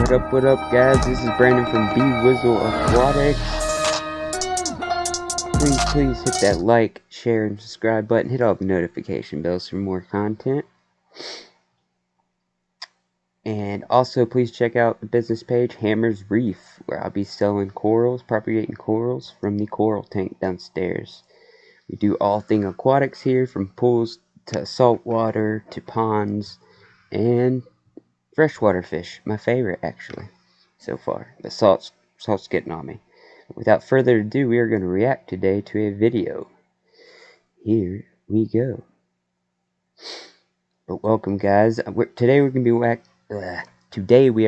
What up, guys? This is Brandon from Bwizzle Aquatics. Please hit that like, share, and subscribe button. Hit all the notification bells for more content. And also, please check out the business page, Hammer's Reef, where I'll be selling corals, propagating corals from the coral tank downstairs. We do all thing aquatics here, from pools to saltwater to ponds and freshwater fish. My favorite, actually, so far. The salt's getting on me. Without further ado, we are going to react today to a video. Here we go. But welcome, guys. Today we are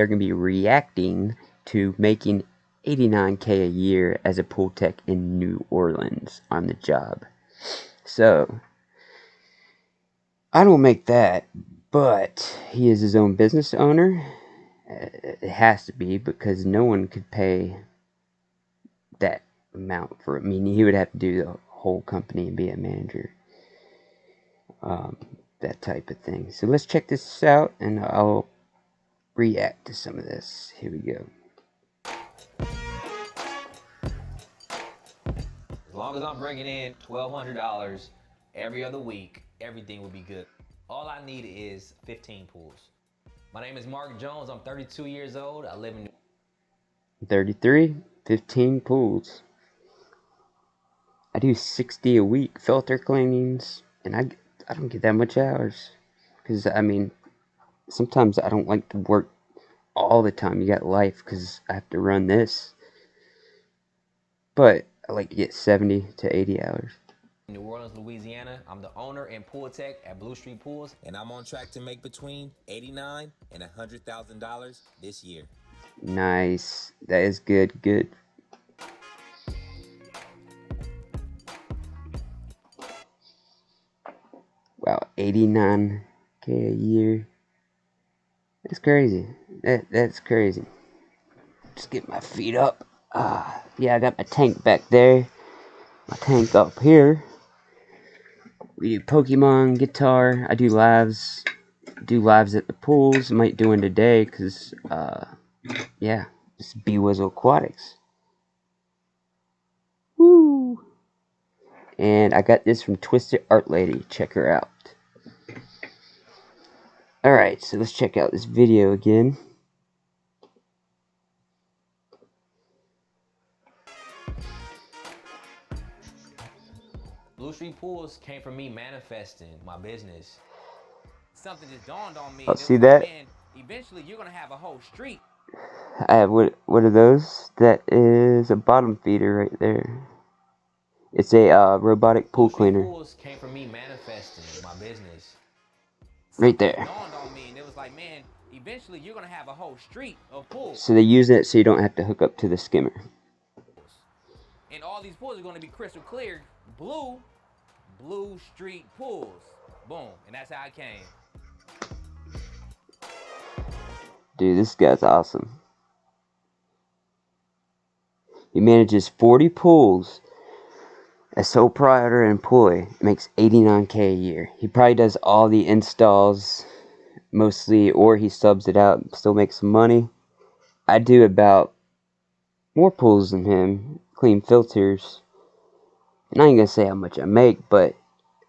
going to be reacting to making $89K a year as a pool tech in New Orleans on the job. So I don't make that, but he is his own business owner. It has to be, because no one could pay that amount for it. I mean, he would have to do the whole company and be a manager, that type of thing. So let's check this out, and I'll react to some of this. Here we go. As long as I'm bringing in $1,200 every other week, everything will be good. All I need is 15 pools. My name is Mark Jones. I'm 32 years old. I live in 33, 15 pools. I do 60 a week filter cleanings, and I don't get that much hours, because I mean, sometimes I don't like to work all the time. You got life, because I have to run this, but I like to get 70 to 80 hours. New Orleans, Louisiana. I'm the owner and pool tech at Blue Street Pools, and I'm on track to make between $89,000 and $100,000 this year. Nice. That is good. Wow, $89K a year. That's crazy. That's crazy. Just get my feet up. Yeah, I got my tank back there. My tank up here. We do Pokemon, guitar. I do lives. Do lives at the pools. Might do one today, because yeah, it's Bwizzle Aquatics. Woo! And I got this from Twisted Art Lady. Check her out. Alright, so let's check out this video again. Blue Street Pools came from me manifesting my business. Something just dawned on me. Oh, see that? Man, eventually you're gonna have a whole street. I have what are those? That is a bottom feeder right there. It's a robotic pool cleaner. Pools came from me manifesting my business. Right there. Dawned on me, and it was like, man, eventually you're gonna have a whole street of pools. So they use it so you don't have to hook up to the skimmer. And all these pools are gonna be crystal clear, Blue Street Pools. Boom, and that's how I came. Dude, this guy's awesome. He manages 40 pools as sole proprietor and employee. Makes $89K a year. He probably does all the installs mostly, or he subs it out and still makes some money. I do about more pools than him, clean filters. And I ain't gonna say how much I make, but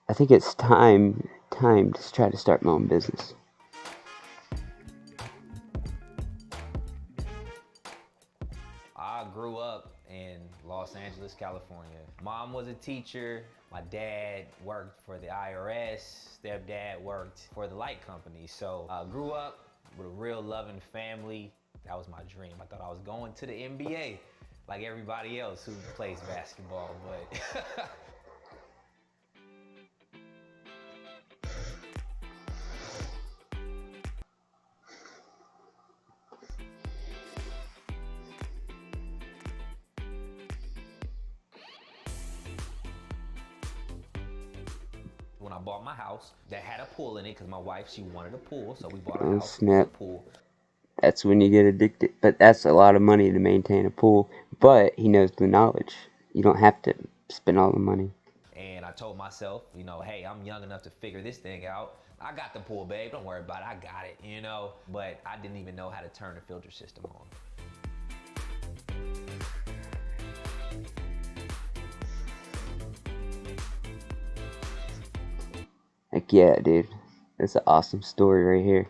I think it's time to try to start my own business. I grew up in Los Angeles, California. Mom was a teacher. My dad worked for the IRS. Stepdad worked for the light company. So I grew up with a real loving family. That was my dream. I thought I was going to the NBA like everybody else who plays basketball, but when I bought my house that had a pool in it, because my wife, she wanted a pool, so we bought a house with a pool. That's when you get addicted. But that's a lot of money to maintain a pool. But he knows the knowledge. You don't have to spend all the money. And I told myself, you know, hey, I'm young enough to figure this thing out. I got the pool, babe. Don't worry about it. I got it, you know? But I didn't even know how to turn the filter system on. Heck yeah, dude. That's an awesome story right here.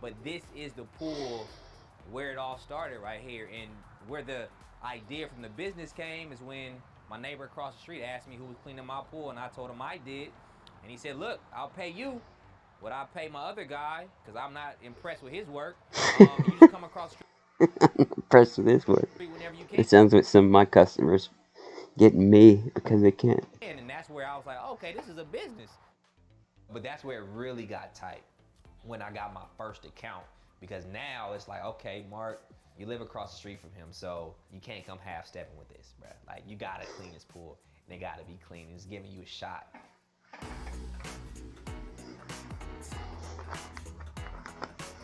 But this is the pool where it all started right here. And where the idea from the business came is when my neighbor across the street asked me who was cleaning my pool, and I told him I did. And he said, look, I'll pay you what I pay my other guy, because I'm not impressed with his work. You just come across the I'm impressed with this one. street whenever you can. It sounds like some of my customers getting me because they can't. And that's where I was like, okay, this is a business. But that's where it really got tight, when I got my first account. Because now it's like, okay, Mark, you live across the street from him, so you can't come half-stepping with this, bro. Like, you gotta clean his pool, and it gotta be clean. It's giving you a shot.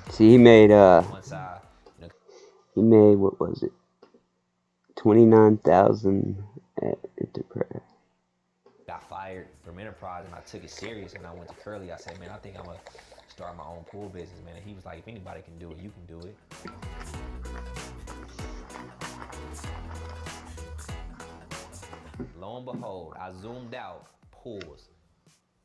See, he made Once I, he made, what was it? 29,000 at Enterprise. got fired from Enterprise, and I took it serious, and I went to Curly. I said, man, I think I'm gonna start my own pool business, man. And he was like, if anybody can do it, you can do it. Lo and behold, I zoomed out, pools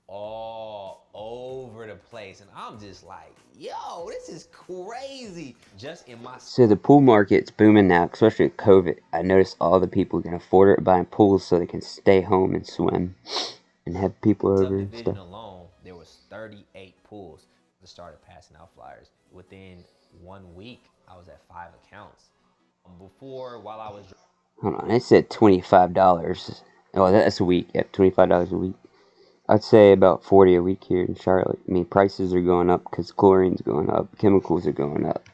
all over the place, and I'm just like, yo, this is crazy. Just in my So the pool market's booming now, especially with COVID. I noticed all the people can afford it buying pools so they can stay home and swim and have people over and subdivision stuff. alone, there was 38 pools that started passing out flyers. Within 1 week, I was at 5 accounts. Before, while I was Hold on, it said $25. Oh, that's a week. Yep, $25 a week. I'd say about 40 a week here in Charlotte. I mean, prices are going up because chlorine's going up, chemicals are going up.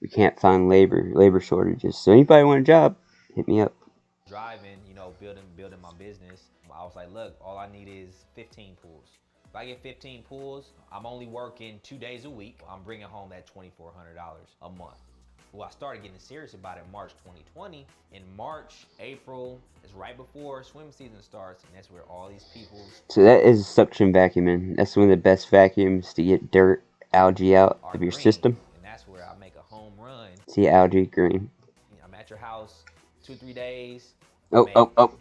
We can't find labor shortages. So anybody want a job, hit me up. driving, you know, building my business, I was like, look, all I need is 15 pools. If I get 15 pools, I'm only working 2 days a week. I'm bringing home that $2,400 a month. Well, I started getting serious about it in March 2020. In March, April, it's right before swim season starts, and that's where all these people So that is a suction vacuuming. That's one of the best vacuums to get dirt, algae out are of your green, system. and that's where I make a home run. See algae green. I'm at your house 2-3 days. Oh.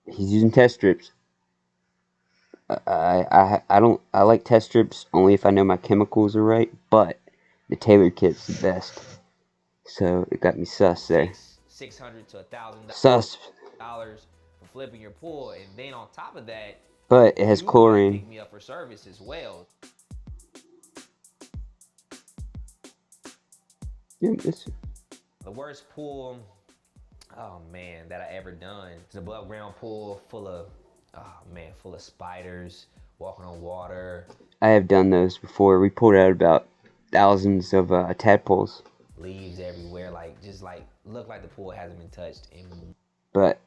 He's using test strips. I like test strips only if I know my chemicals are right, but the Taylor kit's the best. So it got me sus there. $600 to $1,000 Sus. for flipping your pool, and then on top of that, But it has you chlorine. pick me up for service as well. Yeah, The worst pool, oh man, that I ever done. It's an above ground pool full of, full of spiders walking on water. I have done those before. We pulled out about thousands of tadpoles. Leaves everywhere, just look like the pool hasn't been touched in But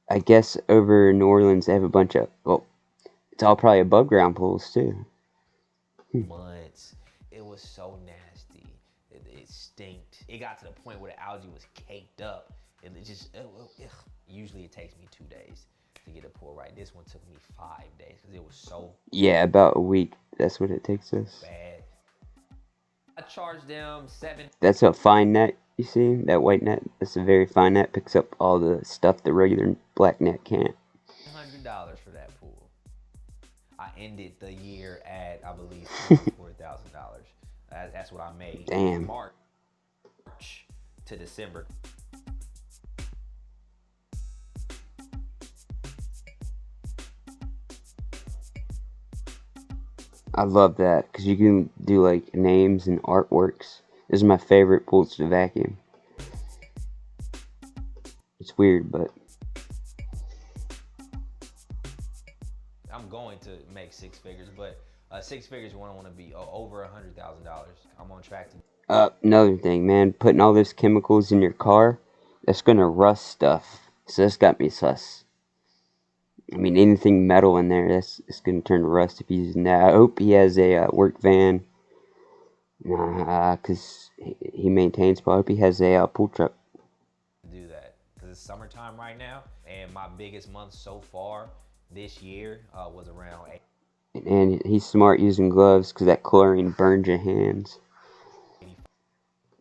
I guess over in New Orleans they have a bunch of, well, it's all probably above ground pools too. months. It was so nasty. It stinked. It got to the point where the algae was caked up. Usually it takes me 2 days to get a pool right. This one took me 5 days because it was so Yeah, about a week. That's what it takes us. bad. I charged them $700 That's a fine net, you see? That white net, that's a very fine net. Picks up all the stuff the regular black net can't. for that pool. I ended the year at, I believe, $4,000. That's what I made. Damn. March to December. I love that because you can do like names and artworks. This is my favorite pools to vacuum. It's weird, but I'm going to make 6 figures, but 6 figures you want to be over $100,000. I'm on track to. Another thing, man, putting all those chemicals in your car, that's gonna rust stuff. So that's got me sus. I mean, anything metal in there, it's gonna turn to rust if you're using that. I hope he has a work van, cause he maintains. But I hope he has a pool truck. Do that because it's summertime right now, and my biggest month so far this year was around And he's smart using gloves because that chlorine burns your hands.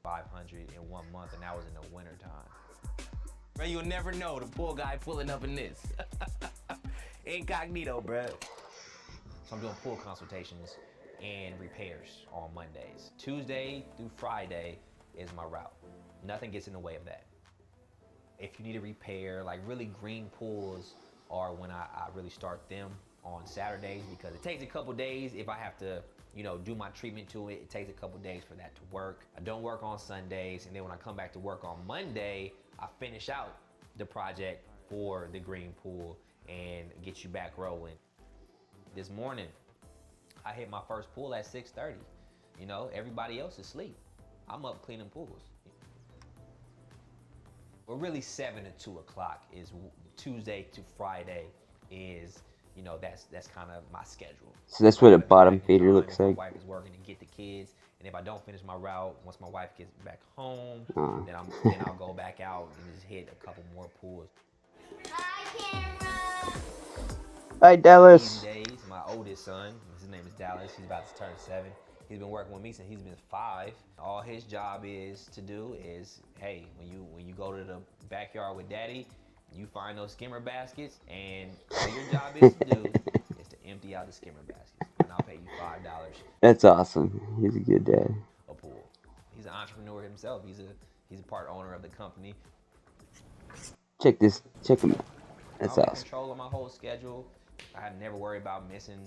500 in 1 month, and that was in the winter time. Bro, you'll never know the poor guy pulling up in this. Incognito, bro. So I'm doing pool consultations and repairs on Mondays. Tuesday through Friday is my route. Nothing gets in the way of that. If you need a repair, like really green pools are when I really start them on Saturdays, because it takes a couple days if I have to, do my treatment to it. It takes a couple days for that to work. I don't work on Sundays, and then when I come back to work on Monday, I finish out the project for the green pool and get you back rolling. This morning, I hit my first pool at 6:30. Everybody else is asleep. I'm up cleaning pools. Well, really 7 to 2 o'clock is Tuesday to Friday is, that's kind of my schedule. So that's what a bottom feeder looks like. My wife is working to get the kids, and if I don't finish my route, once my wife gets back home, then I'll go back out and just hit a couple more pools. Hi, Dallas. These days, my oldest son, his name is Dallas, he's about to turn 7. He's been working with me since he's been 5. All his job is to do is, hey, when you go to the backyard with daddy, you find those skimmer baskets, and all your job is to do is to empty out the skimmer baskets, and I'll pay you $5. That's awesome. He's a good dad. A pool. He's an entrepreneur himself. He's a part owner of the company. Check him out. That's I'm in awesome. control of my whole schedule. I have never worried about missing,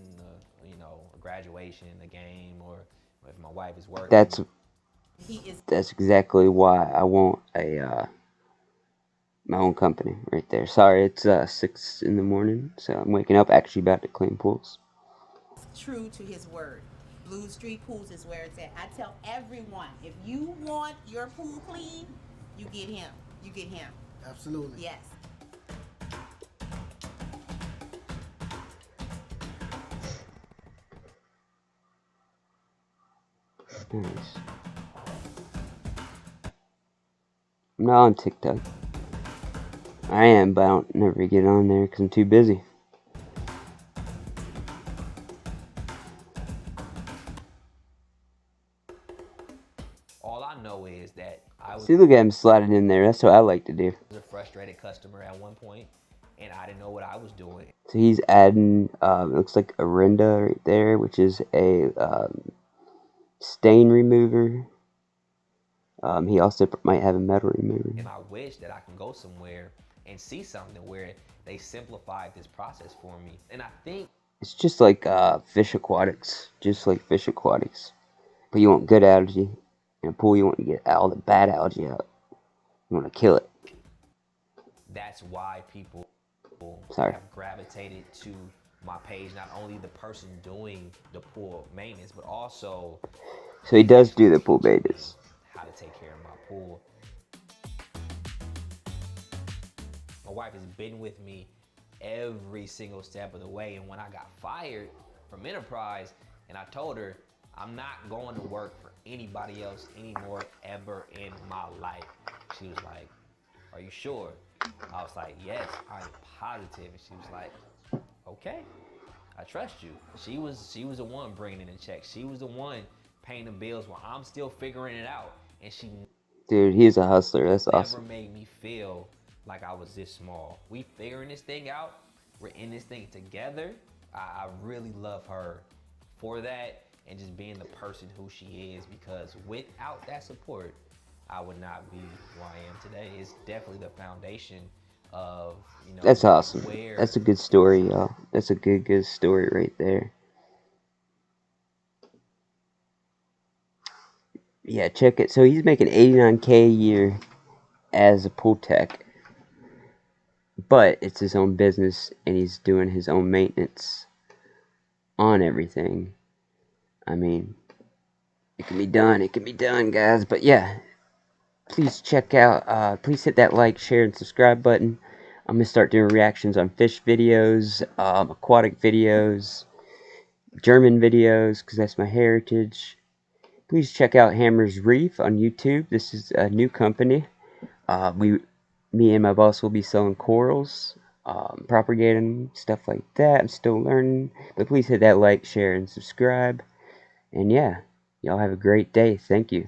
a graduation, a game, or if my wife is working. That's exactly why I want my own company right there. Sorry, it's 6 in the morning, so I'm waking up, actually about to clean pools. True to his word. Blue Street Pools is where it's at. I tell everyone, if you want your pool clean, you get him. You get him. Absolutely. Yes. Nice. I'm not on TikTok. I am, but I don't never get on there because I'm too busy. All I know is that I was See, look at him sliding in there. That's what I like to do. a frustrated customer at one point, and I didn't know what I was doing. So he's adding, it looks like a Renda right there, which is a stain remover. He also might have a metal remover. And I wish that I can go somewhere and see something where they simplified this process for me. And I think it's just like fish aquatics, But you want good algae. In a pool, you want to get all the bad algae out. You want to kill it. that's why people Sorry. have gravitated to my page. Not only the person doing the pool maintenance, but also So he does do the pool maintenance. how to take care of my pool. My wife has been with me every single step of the way, and when I got fired from Enterprise, and I told her I'm not going to work for anybody else anymore ever in my life, she was like, "Are you sure?" I was like, "Yes, I'm positive." And she was like, "Okay, I trust you." She was the one bringing in the checks. She was the one paying the bills while I'm still figuring it out, and she Dude, he's a hustler. That's never awesome. made me feel like I was this small. We figuring this thing out. We're in this thing together. I really love her for that, and just being the person who she is, because without that support, I would not be who I am today. It's definitely the foundation of, That's awesome. where That's a good story, y'all. That's a good story right there. Yeah, check it. So he's making $89K a year as a pool tech, but it's his own business, and he's doing his own maintenance on everything. I mean, it can be done. It can be done, guys. But yeah, please check out. Please hit that like, share, and subscribe button. I'm gonna start doing reactions on fish videos, aquatic videos, German videos, because that's my heritage. Please check out Hammer's Reef on YouTube. This is a new company. Me and my boss will be selling corals. propagating, stuff like that. I'm still learning, but please hit that like, share, and subscribe. And yeah, y'all have a great day. Thank you.